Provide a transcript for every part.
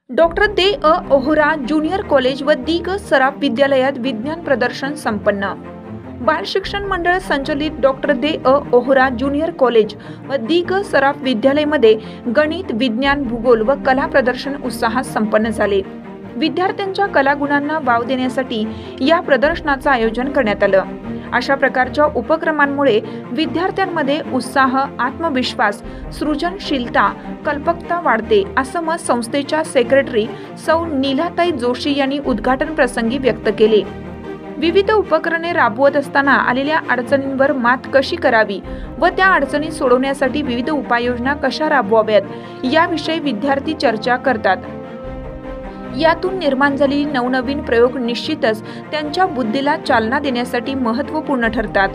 Doctor दे. Ohra junior college व दिग सराफ विद्यालयात विज्ञान प्रदर्शन संपन्न. बाल शिक्षण मंडळ संचलित डॉक्टर दे. ओहरा ज्युनियर कॉलेज व दिग सराफ विद्यालयामध्ये गणित, विज्ञान, भूगोल व कला प्रदर्शन उत्साहात संपन्न झाले. विद्यार्थ्यांच्या कलागुणांना वाव देण्यासाठी या प्रदर्शनाचं आयोजन करण्यात आलं. अशा प्रकारच्या उपक्रमांमुळे विद्यार्थ्यांमध्ये उत्साह, आत्मविश्वास, सृजनशीलता, कल्पकता वाढते, असं मत संस्थेच्या सेक्रेटरी सौ नीलाताई जोशी यांनी उद्घाटन प्रसंगी व्यक्त केले. विविध उपक्रमे राबवत असताना आलेल्या अडचणींवर मात कशी करावी व त्या अडचणी सोडवण्यासाठी विविध उपाययोजना कशा राबवाव्यात याविषयी विद्यार्थी चर्चा करतात. यातून निर्माण झालेली नवनवीन प्रयोग निश्चितच त्यांच्या बुद्धीला चालना देण्यासाठी महत्त्वपूर्ण ठरतात.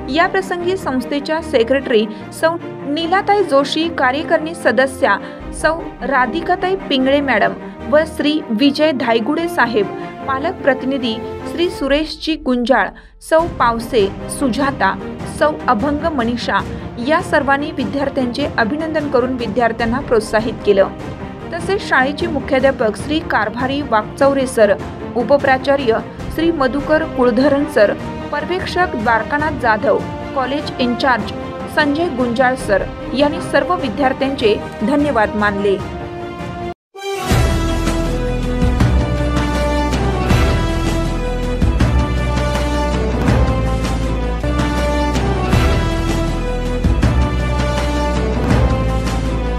या प्रसंगी संस्थेच्या सेक्रेटरी सौ नीलाताई जोशी, कार्यकारिणी सदस्या सौ राधिकाताई पिंगळे मॅडम व श्री विजय धायगुडे साहेब, पालक प्रतिनिधी श्री सुरेशजी गुंजाळ, सौ पावसे सुजाता, सौ अभंग मनीषा या सर्वांनी विद्यार्थ्यांचे अभिनंदन करून विद्यार्थ्यांना प्रोत्साहित केलं. तसेच शाळेचे मुख्याध्यापक श्री कारभारी वाकचौरे सर, उपप्राचार्य श्री मधुकर कुळधरण सर, पर्यवेक्षक Dwarkanath Jadhav, college incharge Sanjay Gunjal sir यांनी सर्व विद्यार्थ्यांचे धन्यवाद मानले.